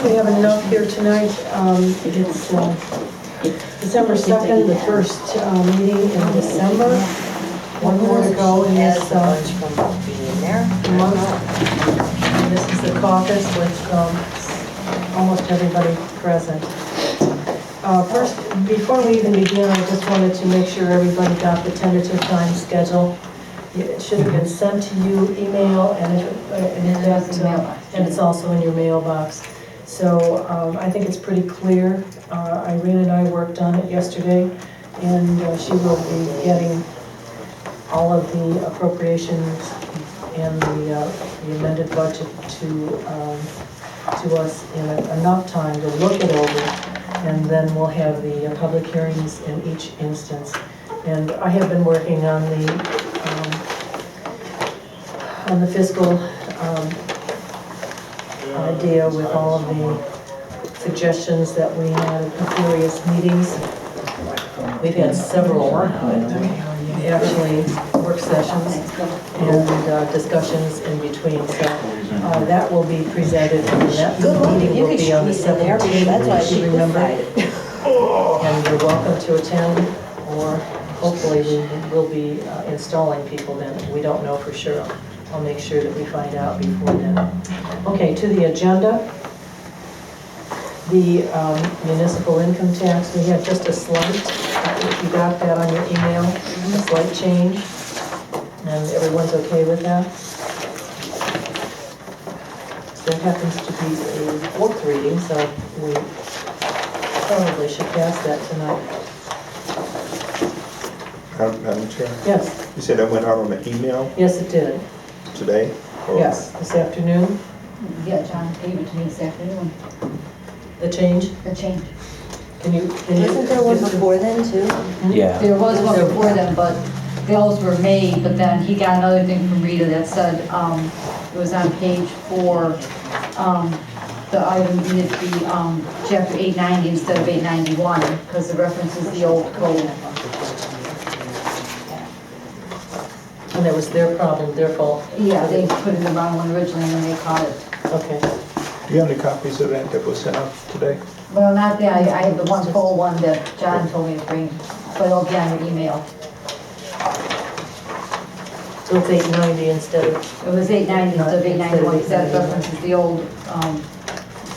we have enough here tonight. It's December 2nd, the first meeting in December. One more to go in this month. And this is the caucus with almost everybody present. First, before we even begin, I just wanted to make sure everybody got the tentative time schedule. It should have been sent to you, email, and it's also in your mailbox. So I think it's pretty clear. Irene and I worked on it yesterday, and she will be getting all of the appropriations and the amended budget to us in enough time to look it over. And then we'll have the public hearings in each instance. And I have been working on the fiscal idea with all of the suggestions that we had at various meetings. We've had several actually work sessions and discussions in between. So that will be presented, and that meeting will be on the 17th, if you remember. And you're welcome to attend, or hopefully we will be installing people then. We don't know for sure. I'll make sure that we find out before then. Okay, to the agenda. The municipal income tax, we had just a slight, if you got that on your email, a slight change, and everyone's okay with that? That happens to be a fourth reading, so we probably should pass that tonight. Madam Chair? Yes. You said that went out on the email Yes, it did. today? Or- Yes, this afternoon. Yeah, John gave it to me this afternoon, The change? the change. Can you? Wasn't there one before then too? Yeah. There was one before them, but bills were made, but then he got another thing from Rita that said, it was on page 4, the item needed to be, chapter 890 instead of 891, because the reference is the old code. And that was their problem, their fault? Yeah, they put in the wrong one originally, and then they caught it. Okay. Do you have any copies of that was sent out today? Well, not that, I have the one full one that John told me to bring, but it'll be on your email. So it's 890 instead of... It was 890 instead of 891, because that reference is the old,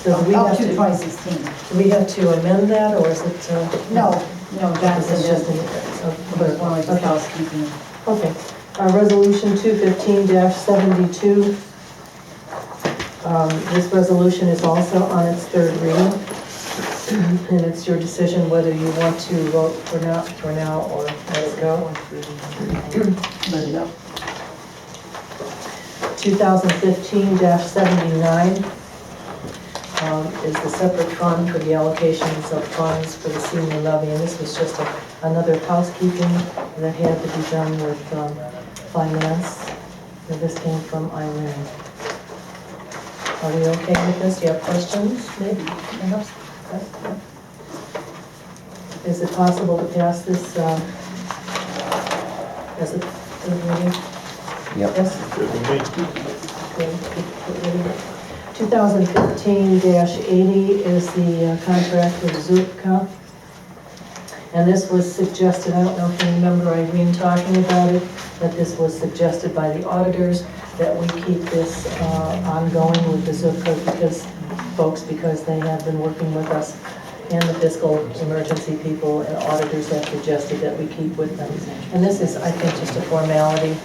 So do we up have to to, 2016. do we have to amend that, or is it? No, John It's said just just, one like housekeeping. Okay. Resolution 215-72. This resolution is also on its third reading, and it's your decision whether you want to vote for now or let it go. Let it go. 2015-79 is the separate fund for the allocations of funds for the senior levy, and this was just another housekeeping that had to be done with finance. And this came from Irene. Are we okay with this? Do you have questions, maybe? Is it possible to pass this as a third reading? Yep. Yes? Good with me. 2015-80 is the contract with Zupka. And this was suggested, I don't know if you remember Irene talking about it, that this was suggested by the auditors, that we keep this ongoing with the Zupka because they have been working with us, and the fiscal emergency people and auditors have suggested that we keep with them. And this is, I think, just a formality,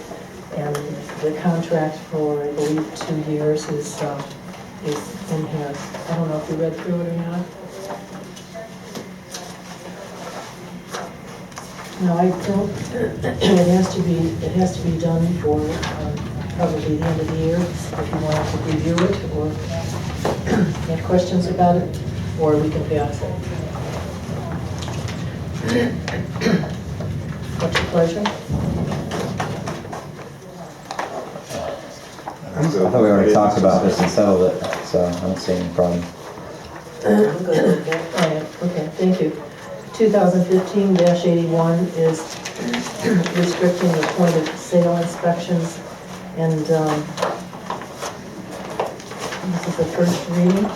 and the contract for, I believe, 2 years is in here. I don't know if you read through it or not. No, I don't, it has to be done for probably the end of the year, if you wanted to review it, or have questions about it, or we can pass it. What's your pleasure? I thought we already talked about this and settled it, so I don't see any problem. I'm good with that. Oh, yeah, okay, thank you. 2015-81 is restricting the point of sale inspections, and this is the first reading.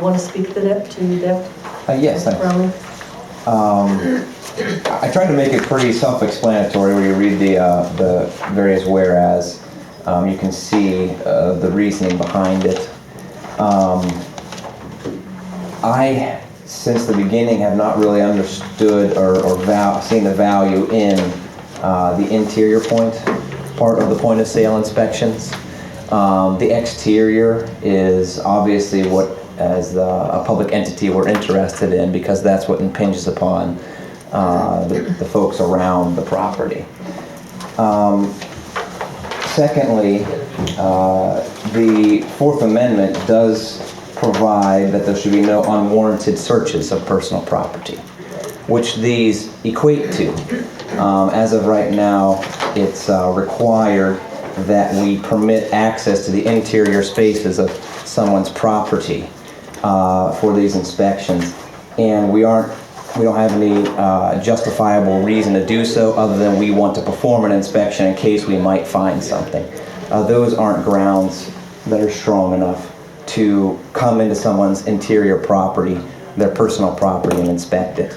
want to speak to that, Yes, Mr. thanks. Crowley? I tried to make it pretty self-explanatory where you read the various whereas. You can see the reasoning behind it. I, since the beginning, have not really understood or seen the value in the interior part of the point of sale inspections. The exterior is obviously what, as a public entity, we're interested in because that's what impinges upon the folks around the property. Secondly, the Fourth Amendment does provide that there should be no unwarranted searches of personal property, which these equate to. As of right now, it's required that we permit access to the interior spaces of someone's property for these inspections, and we don't have any justifiable reason to do so other than we want to perform an inspection in case we might find something. Those aren't grounds that are strong enough to come into someone's interior property, their personal property, and inspect it.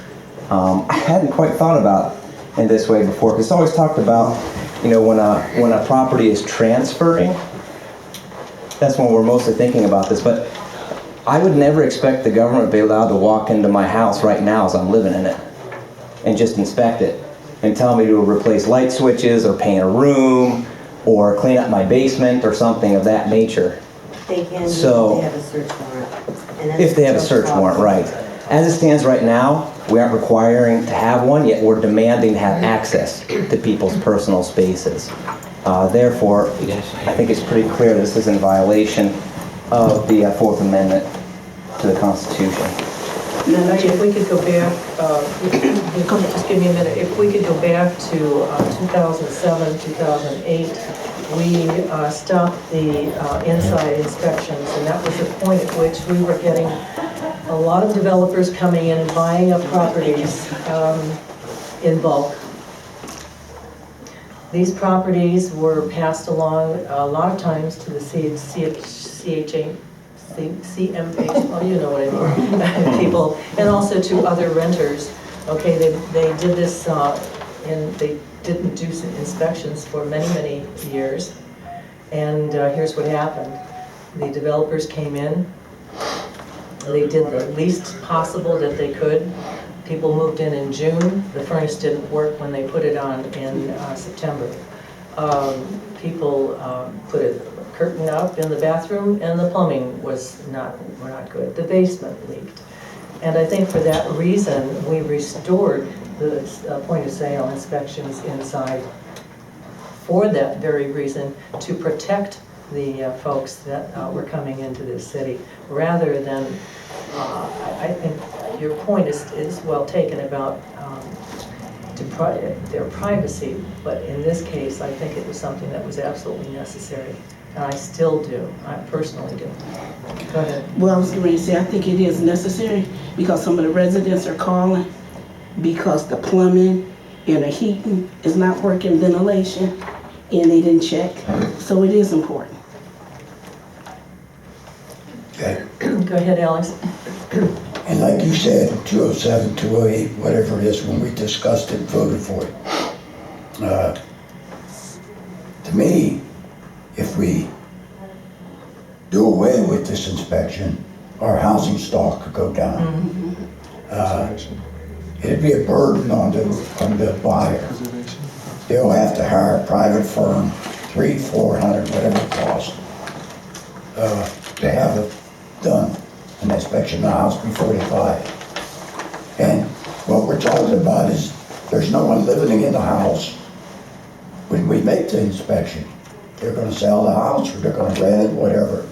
I hadn't quite thought about it in this way before, because it's always talked about, you know, when a property is transferring, that's when we're mostly thinking about this, but I would never expect the government to be allowed to walk into my house right now as I'm living in it and just inspect it and tell me to replace light switches or paint a room or clean up my basement or something of that nature. They can, So- if they have a search warrant. And that's If they have a search problem. warrant, right. As it stands right now, we aren't requiring to have one, yet we're demanding to have access to people's personal spaces. Therefore, I think it's pretty clear this is in violation of the Fourth Amendment to the Constitution. If we could go back, just give me a minute, if we could go back to 2007, 2008, we stopped the inside inspections, and that was the point at which we were getting a lot of developers coming in and buying up properties in bulk. These properties were passed along a lot of times to the CMH, oh, you know what I mean, people, and also to other renters. Okay, they did this, and they didn't do some inspections for many, many years. And here's what happened. The developers came in, they did the least possible that they could. People moved in June. The furnace didn't work when they put it on in September. People put a curtain up in the bathroom, and the plumbing were not good. The basement leaked. And I think for that reason, we restored the point of sale inspections inside for that very reason, to protect the folks that were coming into this city, rather than, I think your point is well taken about their privacy, but in this case, I think it was something that was absolutely necessary, and I still do, I personally do. Go ahead. Well, I was going to say, I think it is necessary because some of the residents are calling because the plumbing and the heating is not working, ventilation, and they didn't check. So it is important. Okay. Go ahead, Alex. And like you said, 207, 208, whatever it is, when we discussed it, voted for it. To me, if we do away with this inspection, our housing stock could go down. It'd be a burden on the buyer. They'll have to hire a private firm, $300, $400, whatever it costs, to have it done, an inspection of the house before they buy it. And what we're talking about is there's no one living in the house when we make the inspection. They're gonna sell the house or they're gonna rent it, whatever.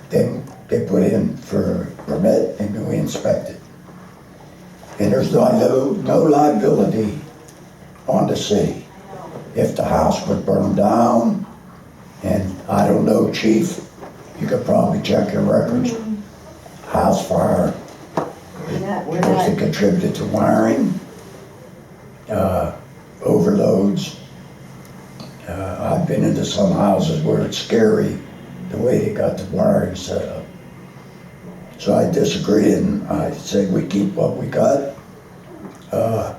Then they put in for a permit and we inspect it. And there's no liability on the city. If the house would burn down, and I don't know, chief, you could probably check your records. House fire, We're was it not, contributed to wiring, overloads. I've been into some houses where it's scary the way they got the wiring set up. So I disagreed and I said we keep what we got. I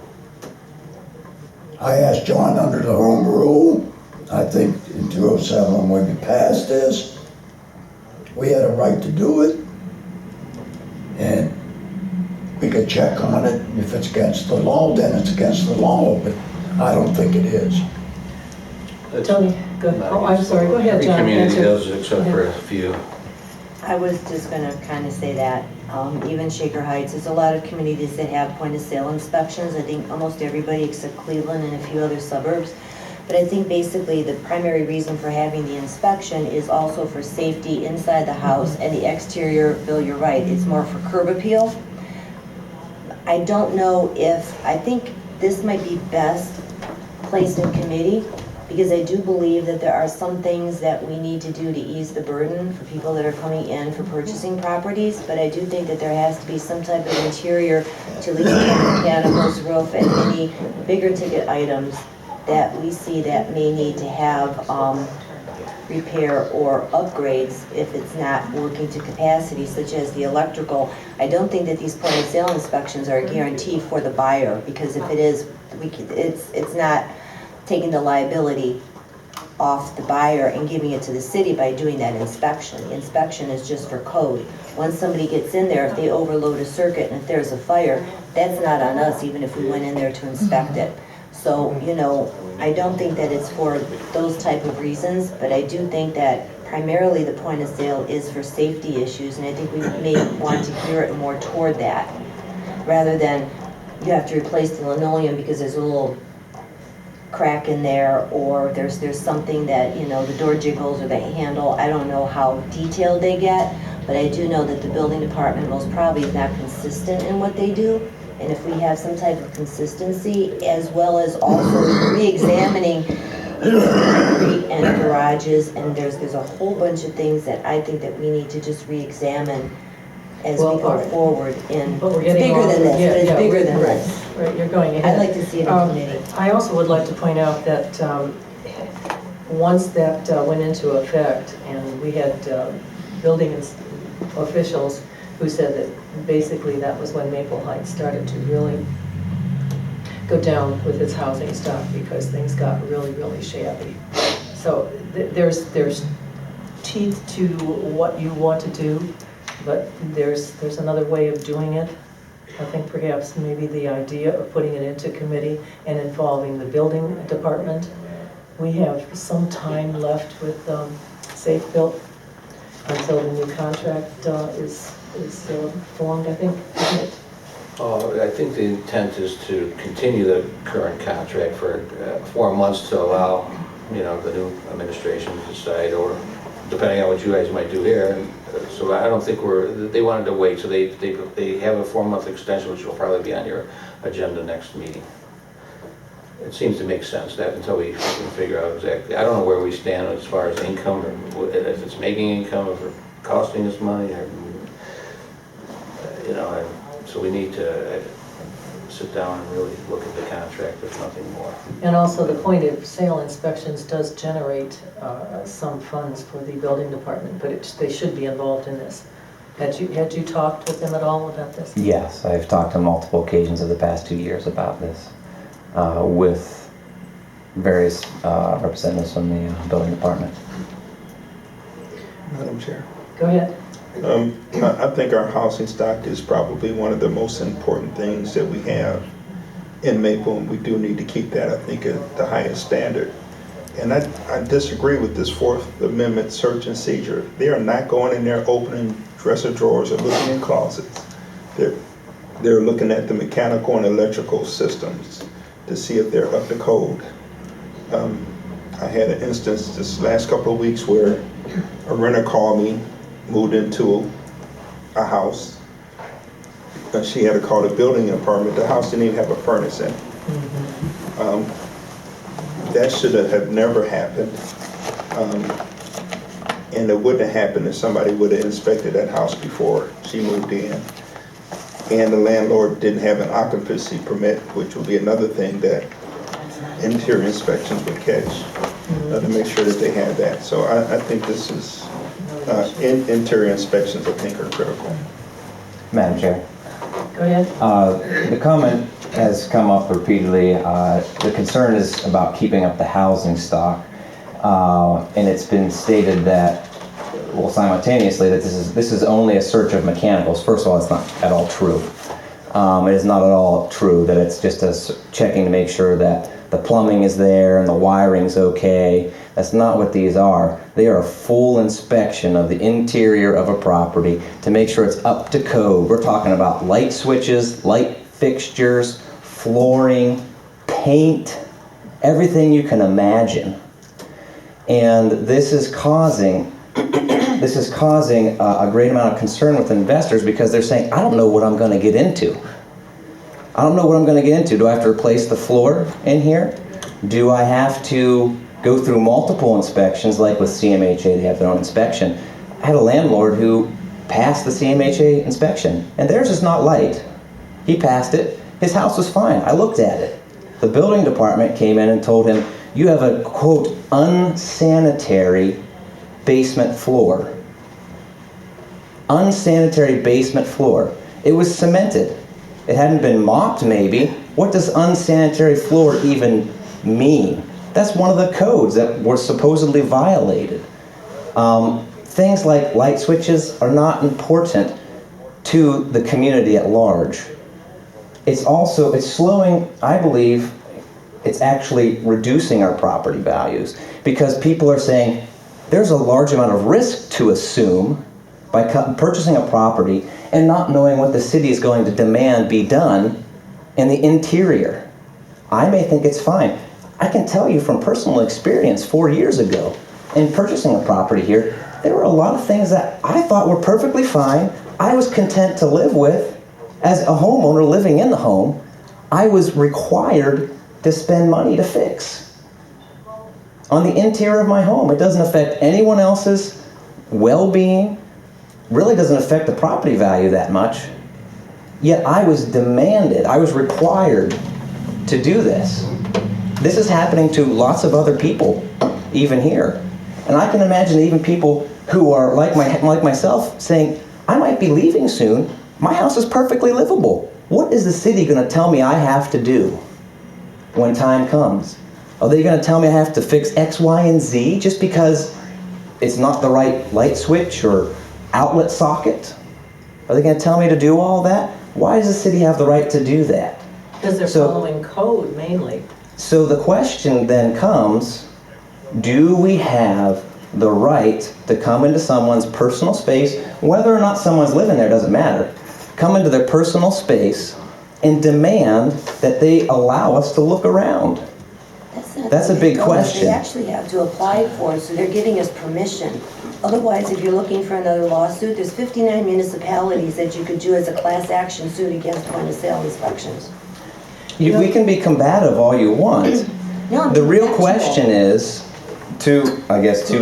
asked John under the home rule, I think in 2007 when we passed this, we had a right to do it. And we could check on it. If it's against the law, then it's against the law, but I don't think it is. Tony, go ahead. Oh, I'm sorry, go ahead, Every John. community Answer. does except for a few. I was just gonna kind of say that, even Shaker Heights, there's a lot of communities that have point of sale inspections. I think almost everybody except Cleveland and a few other suburbs. But I think basically the primary reason for having the inspection is also for safety inside the house and the exterior. Bill, you're right, it's more for curb appeal. I don't know I think this might be best placed in committee, because I do believe that there are some things that we need to do to ease the burden for people that are coming in for purchasing properties, but I do think that there has to be some type of interior to leave mechanicals, roof, and any bigger ticket items that we see that may need to have repair or upgrades if it's not working to capacity, such as the electrical. I don't think that these point of sale inspections are a guarantee for the buyer, because if it is, it's not taking the liability off the buyer and giving it to the city by doing that inspection. The inspection is just for code. Once somebody gets in there, if they overload a circuit and if there's a fire, that's not on us, even if we went in there to inspect it. So, you know, I don't think that it's for those type of reasons, but I do think that primarily the point of sale is for safety issues, and I think we may want to gear it more toward that, rather than you have to replace the linoleum because there's a little crack in there, or there's something that, you know, the door jiggles or the handle. I don't know how detailed they get, but I do know that the building department most probably is not consistent in what they do. And if we have some type of consistency, as well as also re-examining concrete and garages, and there's a whole bunch of things that I think that we need to just re-examine as we go forward. And But we're it's getting bigger than this, but it's bigger than right, this. Right, you're going ahead. I'd like to see it in committee. I also would like to point out that once that went into effect, and we had building officials who said that basically that was when Maple Heights started to really go down with its housing stock, because things got really, really shabby. So there's teeth to what you want to do, but there's another way of doing it. I think perhaps maybe the idea of putting it into committee and involving the building department. We have some time left with Safe Built until the new contract is formed, I think, isn't it? I think the intent is to continue the current contract for 4 months to allow, you know, the new administration to decide, or depending on what you guys might do here. So I don't think they wanted to wait, so they have a 4-month extension, which will probably be on your agenda next meeting. It seems to make sense that until we can figure out exactly. I don't know where we stand as far as income, or if it's making income, if it's costing us money, or, you know, so we need to sit down and really look at the contract, if nothing more. And also the point of sale inspections does generate some funds for the building department, but they should be involved in this. Had you talked with them at all about this? Yes, I've talked on multiple occasions of the past 2 years about this with various representatives from the building department. Madam Chair. Go ahead. I think our housing stock is probably one of the most important things that we have in Maple, and we do need to keep that, I think, at the highest standard. And I disagree with this Fourth Amendment search and seizure. They are not going in there opening dresser drawers or looking in closets. They're looking at the mechanical and electrical systems to see if they're up to code. I had an instance this last couple of weeks where a renter called me, moved into a house, and she had to call the building department. The house didn't even have a furnace in it. That should have never happened. And it wouldn't have happened if somebody would have inspected that house before she moved in. And the landlord didn't have an occupancy permit, which would be another thing that interior inspections would catch, to make sure that they had that. So I think this is, interior inspections, I think, are critical. Madam Chair. Go ahead. The comment has come up repeatedly. The concern is about keeping up the housing stock. And it's been stated that, well, simultaneously, that this is only a search of mechanicals. First of all, it's not at all true. It is not at all true that it's just us checking to make sure that the plumbing is there and the wiring's okay. That's not what these are. They are a full inspection of the interior of a property to make sure it's up to code. We're talking about light switches, light fixtures, flooring, paint, everything you can imagine. And this is causing a great amount of concern with investors because they're saying, I don't know what I'm going to get into. I don't know what I'm going to get into. Do I have to replace the floor in here? Do I have to go through multiple inspections like with CMHA, they have their own inspection. I had a landlord who passed the CMHA inspection and theirs is not light. He passed it. His house was fine. I looked at it. The building department came in and told him, you have a, quote, unsanitary basement floor. Unsanitary basement floor. It was cemented. It hadn't been mopped, maybe. What does unsanitary floor even mean? That's one of the codes that were supposedly violated. Things like light switches are not important to the community at large. It's slowing, I believe, it's actually reducing our property values because people are saying there's a large amount of risk to assume by purchasing a property and not knowing what the city is going to demand be done in the interior. I may think it's fine. I can tell you from personal experience 4 years ago in purchasing a property here, there were a lot of things that I thought were perfectly fine. I was content to live with. As a homeowner living in the home, I was required to spend money to fix. On the interior of my home, it doesn't affect anyone else's well-being, really doesn't affect the property value that much. Yet I was demanded, I was required to do this. This is happening to lots of other people, even here. And I can imagine even people who are like myself saying, I might be leaving soon. My house is perfectly livable. What is the city going to tell me I have to do when time comes? Are they going to tell me I have to fix X, Y, and Z just because it's not the right light switch or outlet socket? Are they going to tell me to do all that? Why does the city have the right to do that? Because they're following code mainly. So the question then comes, do we have the right to come into someone's personal space, whether or not someone's living there doesn't matter, come into their personal space and demand that they allow us to look around? That's a big question. They actually have to apply for it, so they're giving us permission. Otherwise, if you're looking for another lawsuit, there's 59 municipalities that you could do as a class action suit against point of sale inspections. We can be combative all you want. No, The real question is, to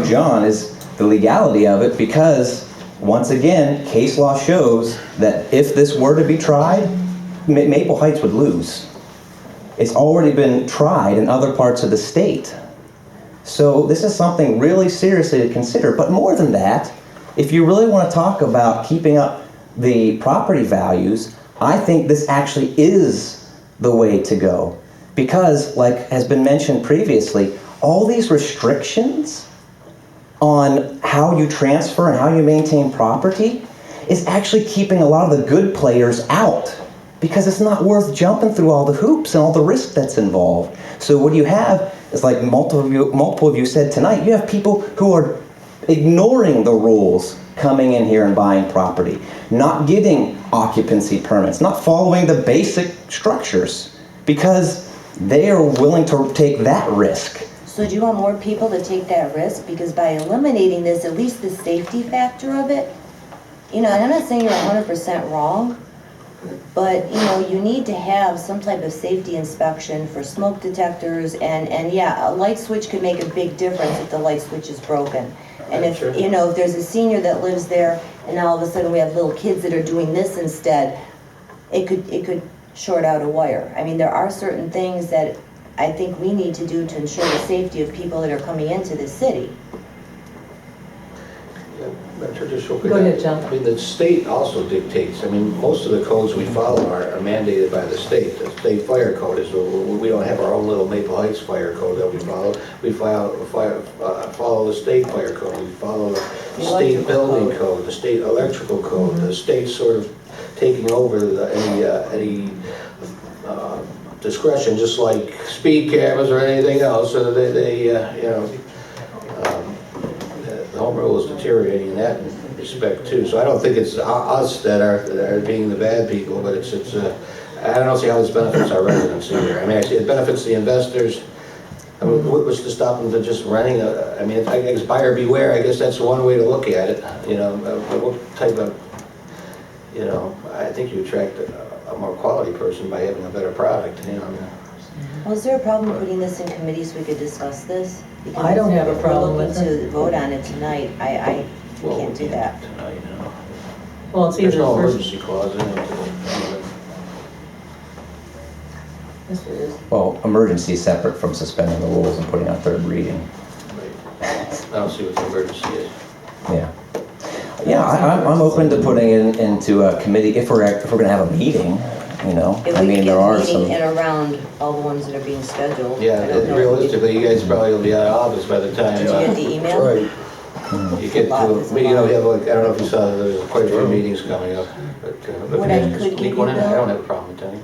John, is the legality of it, because once again, case law shows that if this were to be tried, Maple Heights would lose. It's already been tried in other parts of the state. So this is something really seriously to consider. But more than that, if you really want to talk about keeping up the property values, I think this actually is the way to go. Because, like has been mentioned previously, all these restrictions on how you transfer and how you maintain property is actually keeping a lot of the good players out, because it's not worth jumping through all the hoops and all the risk that's involved. So what you have is, like multiple of you said tonight, you have people who are ignoring the rules coming in here and buying property, not getting occupancy permits, not following the basic structures, because they are willing to take that risk. So do you want more people to take that risk? Because by eliminating this, at least the safety factor of it, and I'm not saying you're 100% wrong, but you need to have some type of safety inspection for smoke detectors, and yeah, a light switch could make a big difference if the light switch is broken. And if if there's a senior that lives there and now all of a sudden we have little kids that are doing this instead, it could short out a wire. I mean, there are certain things that I think we need to do to ensure the safety of people that are coming into the city. Just real quick. Go ahead, John. I mean, the state also dictates, I mean, most of the codes we follow are mandated by the state. The state fire code is, we don't have our own little Maple Heights fire code that we follow. We follow the state fire code, we follow the state building code, the state electrical code, the state sort of taking over any discretion, just like speed cameras or anything else, so they you know, the home rule is deteriorating in that respect too. So I don't think it's us that are being the bad people, but it's I don't see how this benefits our residents either. I mean, actually, it benefits the investors. I mean, what's to stop them from just renting I mean, I guess buyer beware, I guess that's one way to look at it. You know, what type of, you know, I think you attract a more quality person by having a better product, you know. Well, is there a problem putting this in committee so we could discuss this? Because I don't have a problem with If we're looking to vote on it tonight, I can't do that. Tonight, you know. Well, it's There's either no first. emergency clause in it. Yes, there is. Well, emergency is separate from suspending the rules and putting on third reading. I don't see what the emergency is. Yeah. Yeah, I'm open to putting it into a committee if we're gonna have a meeting, you know. If I we mean, could there get a are meeting some. and around all the ones that are being scheduled. Yeah, I don't know. realistically, you guys probably will be out of office by the time. Did you get the email? Right. You get to, you know, we have like, I don't know if you saw, there's quite a few meetings coming up, but if What you I can could sneak give one you, in, I though, don't have a problem with that.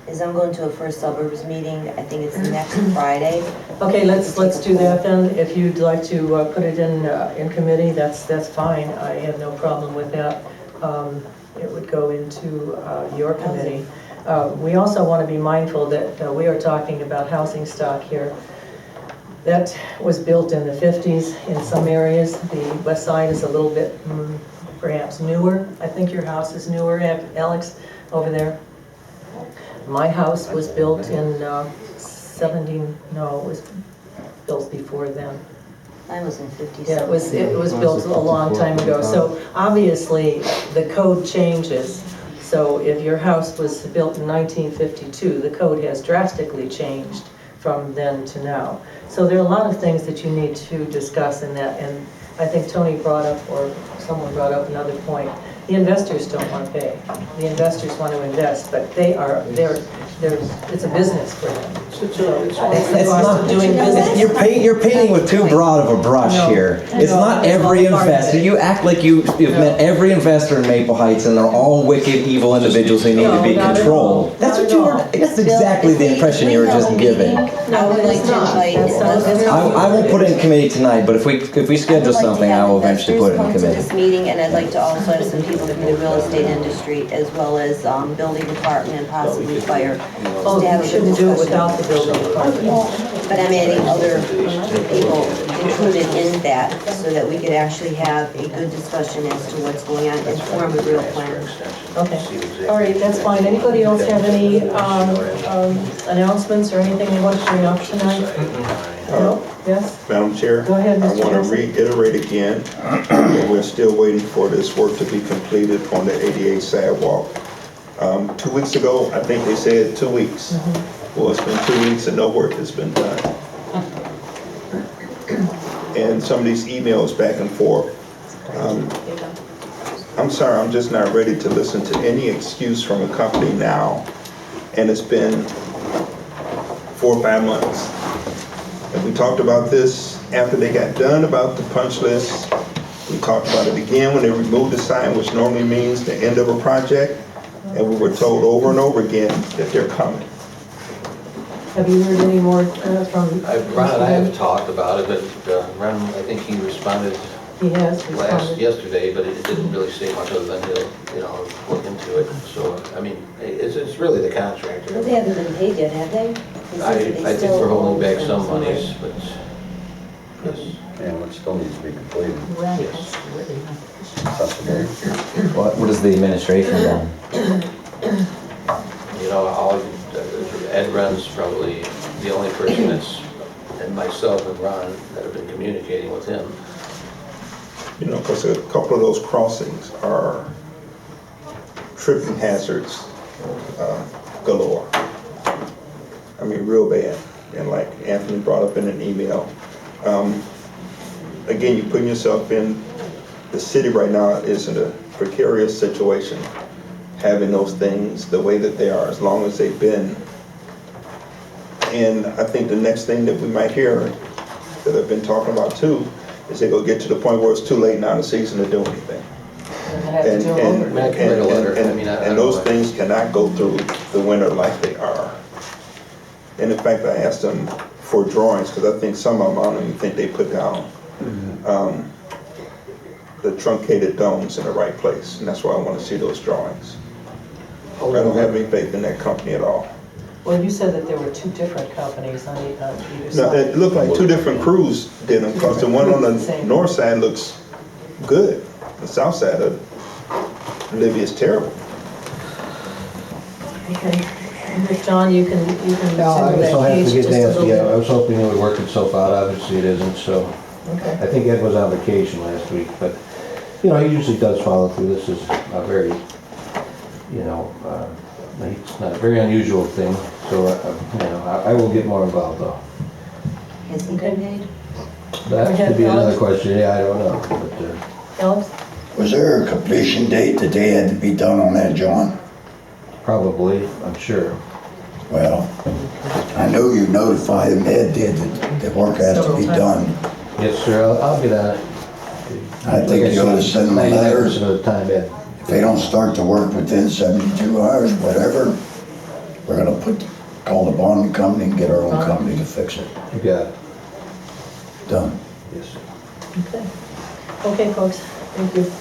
Is I'm going to a First Suburbs meeting, I think it's next Friday. Okay, let's do that then. If you'd like to put it in committee, that's fine. I have no problem with that. It would go into your committee. We also want to be mindful that we are talking about housing stock here. That was built in the 50s in some areas. The west side is a little bit perhaps newer. I think your house is newer, Alex, over there. My house was built in 17, no, it was built before then. Mine was in 57. Yeah, it was built a long time ago. So obviously, the code changes. So if your house was built in 1952, the code has drastically changed from then to now. So there are a lot of things that you need to discuss in that. And I think Tony brought up, or someone brought up another point. The investors don't want to pay. The investors want to invest, but it's a business for them. It's the cost of doing business. You're painting with too broad of a brush No. here. It's No, not it's every all part of investor. it. You act like you've met every investor in Maple Heights and they're all wicked, evil individuals who need to be No, not at controlled. all. That's Not what at you were, all. that's exactly the impression you were just giving. I would like to invite investors. I won't put it in committee tonight, but if we schedule something, I will eventually put it in I'd like to have investors come to this committee. meeting, and I'd like to also have some people from the real estate industry, as well as building department and possibly fire. Oh, to have you a shouldn't do it discussion. without the building department. But I'm adding other people included in that, so that we could actually have a good discussion as to what's going on and form a real plan. Okay, all right, that's fine. Anybody else have any announcements or anything they want to bring up tonight? No? Yes? Madam Chair? Go ahead, Mr. I want to Jesse. reiterate again, that we're still waiting for this work to be completed on the ADA sidewalk. 2 weeks ago, I think they said 2 weeks. Well, it's been 2 weeks and no work has been done. And some of these emails back and forth. I'm sorry, I'm just not ready to listen to any excuse from a company now. And it's been 4 or 5 months. And we talked about this after they got done about the punch list. We talked about it again when they removed the sign, which normally means the end of a project. And we were told over and over again that they're coming. Have you heard any more from? Ron and I have talked about it, but Ron, I think he responded He has responded. yesterday, but it didn't really say much other than he'll, you know, look into it. So, I mean, it's really the contractor. But they haven't been paid yet, have they? I think we're holding back some monies, but, yes. And it still needs to be completed. Yes. What has the administration done? You know, Ed Run's probably the only person and myself and Ron that have been communicating with him. You know, because a couple of those crossings are tripping hazards galore. I mean, real bad. And like Anthony brought up in an email, again, you're putting yourself in the city right now is in a precarious situation, having those things the way that they are, as long as they've been. And I think the next thing that we might hear, that I've been talking about too, is they're gonna get to the point where it's too late now in the season to do anything. And, and, I can write a letter. I mean, I and don't those know. things cannot go through the winter like they are. And in fact, I asked them for drawings, because I think some of them, I don't even think they put down the truncated domes in the right place, and that's why I want to see those drawings. I don't have any faith in that company at all. Well, you said that there were two different companies on either No, side. it looked like two different crews did them, because the one on the Same. north side looks good. The south side of Libya is terrible. Okay. And John, you can No, I send guess that I'll have page to get just a Nancy. I little was hoping it would work itself out. Obviously it isn't, so. bit. Okay. I think Ed was on vacation last week, but, you know, he usually does follow through. This is a very, you know, it's not a very unusual thing, so, you know, I will get more involved though. Has he been paid? That could be another question, yeah, I don't know, but, Alex? Was there a completion date that they had to be done on that, John? probably, I'm sure. Well, I know you notified them, Ed did, that the work has to be done. Yes, sir, I'll get on it. I think you ought to send them a letter. 99% of the time, Ed. If they don't start the work within 72 hours, whatever, we're gonna call the bonding company and get our own company to fix it. You got it. Done. Yes, sir. Okay. Okay, folks, thank you.